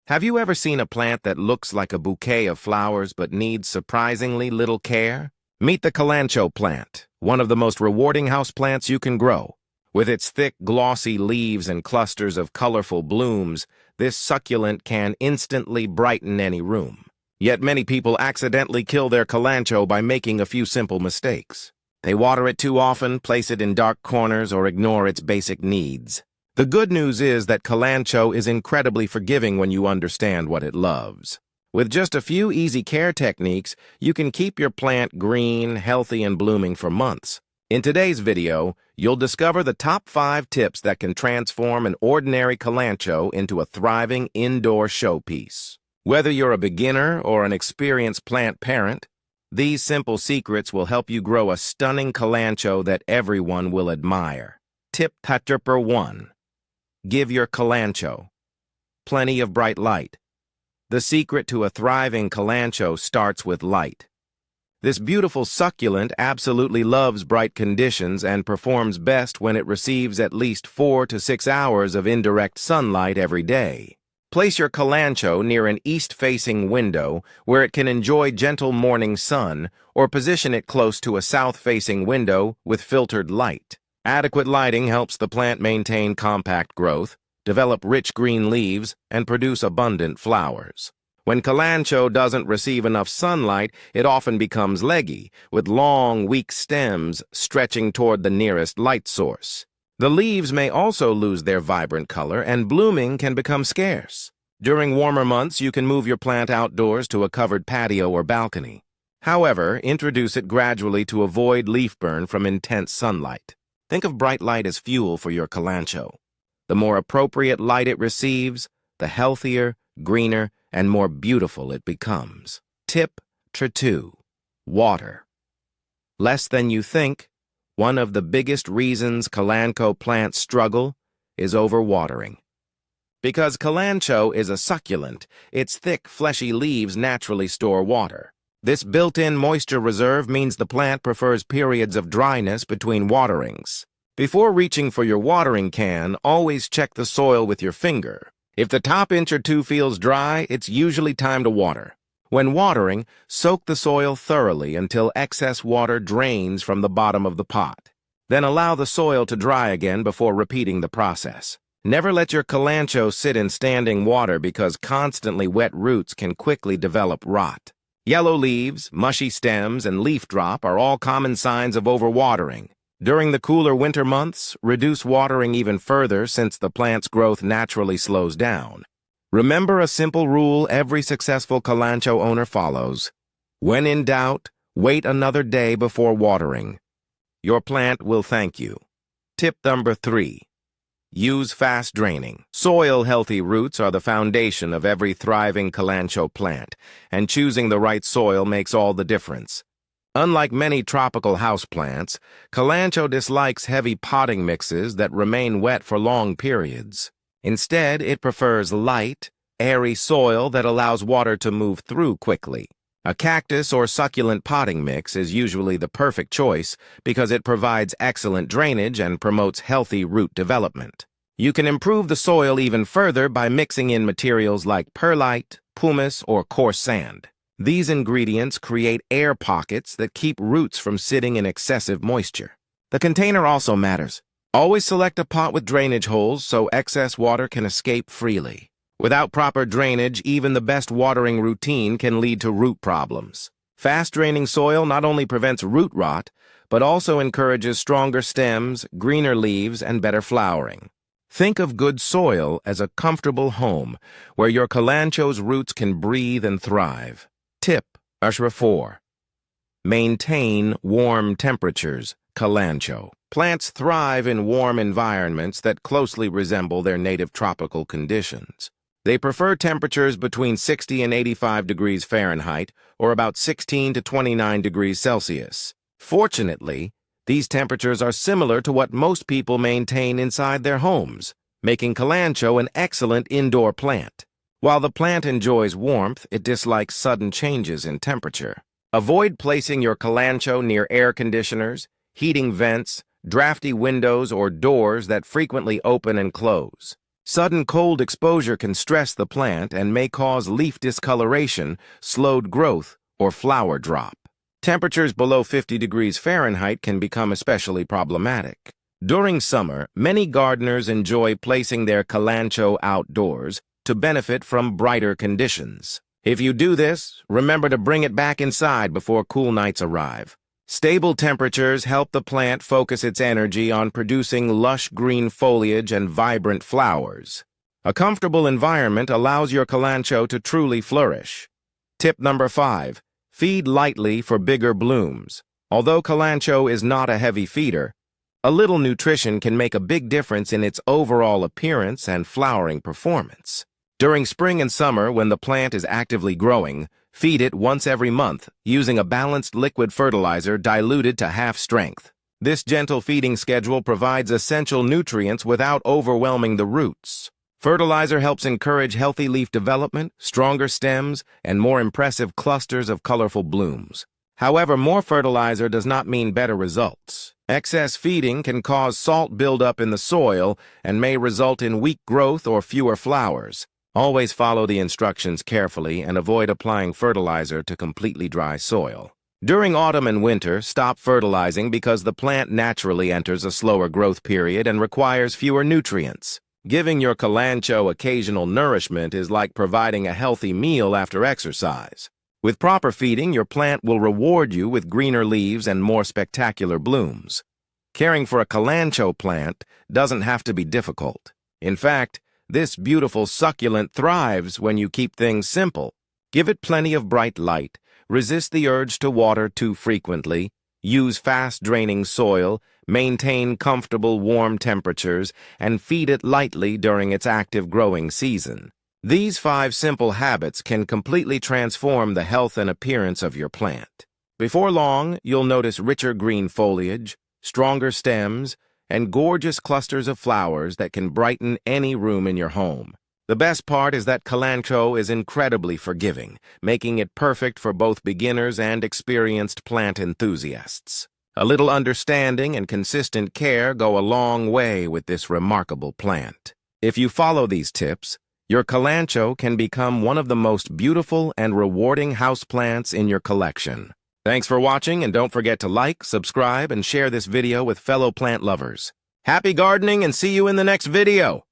Have you ever seen a plant that looks like a bouquet of flowers but needs surprisingly little care? Meet the Kalanchoe plant, one of the most rewarding houseplants you can grow. With its thick, glossy leaves and clusters of colorful blooms, this succulent can instantly brighten any room. Yet many people accidentally kill their Kalanchoe by making a few simple mistakes. They water it too often, place it in dark corners, or ignore its basic needs. The good news is that Kalanchoe is incredibly forgiving when you understand what it loves. With just a few easy care techniques, you can keep your plant green, healthy, and blooming for months. In today's video, you'll discover the top 5 tips that can transform an ordinary Kalanchoe into a thriving indoor showpiece. Whether you're a beginner or an experienced plant parent, these simple secrets will help you grow a stunning Kalanchoe that everyone will admire. Tip number 1. Give your Kalanchoe plenty of bright light. The secret to a thriving Kalanchoe starts with light. This beautiful succulent absolutely loves bright conditions and performs best when it receives at least 4 to 6 hours of indirect sunlight every day. Place your Kalanchoe near an east-facing window where it can enjoy gentle morning sun, or position it close to a south-facing window with filtered light. Adequate lighting helps the plant maintain compact growth, develop rich green leaves, and produce abundant flowers. When Kalanchoe doesn't receive enough sunlight, it often becomes leggy, with long, weak stems stretching toward the nearest light source. The leaves may also lose their vibrant color, and blooming can become scarce. During warmer months, you can move your plant outdoors to a covered patio or balcony. However, introduce it gradually to avoid leaf burn from intense sunlight. Think of bright light as fuel for your Kalanchoe. The more appropriate light it receives, the healthier, greener, and more beautiful it becomes. Tip number 2. Water. Less than you think. One of the biggest reasons Kalanchoe plants struggle is overwatering. Because Kalanchoe is a succulent, its thick, fleshy leaves naturally store water. This built-in moisture reserve means the plant prefers periods of dryness between waterings. Before reaching for your watering can, always check the soil with your finger. If the top inch or 2 feels dry, it's usually time to water. When watering, soak the soil thoroughly until excess water drains from the bottom of the pot. Then allow the soil to dry again before repeating the process. Never let your Kalanchoe sit in standing water because constantly wet roots can quickly develop rot. Yellow leaves, mushy stems, and leaf drop are all common signs of overwatering. During the cooler winter months, reduce watering even further since the plant's growth naturally slows down. Remember a simple rule every successful Kalanchoe owner follows. When in doubt, wait another day before watering. Your plant will thank you. Tip number 3. Use fast draining. Soil-healthy roots are the foundation of every thriving Kalanchoe plant, and choosing the right soil makes all the difference. Unlike many tropical houseplants, Kalanchoe dislikes heavy potting mixes that remain wet for long periods. Instead, it prefers light, airy soil that allows water to move through quickly. A cactus or succulent potting mix is usually the perfect choice because it provides excellent drainage and promotes healthy root development. You can improve the soil even further by mixing in materials like perlite, pumice, or coarse sand. These ingredients create air pockets that keep roots from sitting in excessive moisture. The container also matters. Always select a pot with drainage holes so excess water can escape freely. Without proper drainage, even the best watering routine can lead to root problems. Fast-draining soil not only prevents root rot, but also encourages stronger stems, greener leaves, and better flowering. Think of good soil as a comfortable home where your Kalanchoe's roots can breathe and thrive. Tip number 4. Maintain warm temperatures. Kalanchoe plants thrive in warm environments that closely resemble their native tropical conditions. They prefer temperatures between 60 and 85 degrees Fahrenheit, or about 16 to 29 degrees Celsius. Fortunately, these temperatures are similar to what most people maintain inside their homes, making Kalanchoe an excellent indoor plant. While the plant enjoys warmth, it dislikes sudden changes in temperature. Avoid placing your Kalanchoe near air conditioners, heating vents, drafty windows, or doors that frequently open and close. Sudden cold exposure can stress the plant and may cause leaf discoloration, slowed growth, or flower drop. Temperatures below 50 degrees Fahrenheit can become especially problematic. During summer, many gardeners enjoy placing their Kalanchoe outdoors to benefit from brighter conditions. If you do this, remember to bring it back inside before cool nights arrive. Stable temperatures help the plant focus its energy on producing lush green foliage and vibrant flowers. A comfortable environment allows your Kalanchoe to truly flourish. Tip number 5. Feed lightly for bigger blooms. Although Kalanchoe is not a heavy feeder, a little nutrition can make a big difference in its overall appearance and flowering performance. During spring and summer, when the plant is actively growing, feed it once every month using a balanced liquid fertilizer diluted to half strength. This gentle feeding schedule provides essential nutrients without overwhelming the roots. Fertilizer helps encourage healthy leaf development, stronger stems, and more impressive clusters of colorful blooms. However, more fertilizer does not mean better results. Excess feeding can cause salt buildup in the soil and may result in weak growth or fewer flowers. Always follow the instructions carefully and avoid applying fertilizer to completely dry soil. During autumn and winter, stop fertilizing because the plant naturally enters a slower growth period and requires fewer nutrients. Giving your Kalanchoe occasional nourishment is like providing a healthy meal after exercise. With proper feeding, your plant will reward you with greener leaves and more spectacular blooms. Caring for a Kalanchoe plant doesn't have to be difficult. In fact, this beautiful succulent thrives when you keep things simple. Give it plenty of bright light, resist the urge to water too frequently, use fast-draining soil, maintain comfortable warm temperatures, and feed it lightly during its active growing season. These 5 simple habits can completely transform the health and appearance of your plant. Before long, you'll notice richer green foliage, stronger stems, and gorgeous clusters of flowers that can brighten any room in your home. The best part is that Kalanchoe is incredibly forgiving, making it perfect for both beginners and experienced plant enthusiasts. A little understanding and consistent care go a long way with this remarkable plant. If you follow these tips, your Kalanchoe can become one of the most beautiful and rewarding houseplants in your collection. Thanks for watching, and don't forget to like, subscribe, and share this video with fellow plant lovers. Happy gardening, and see you in the next video!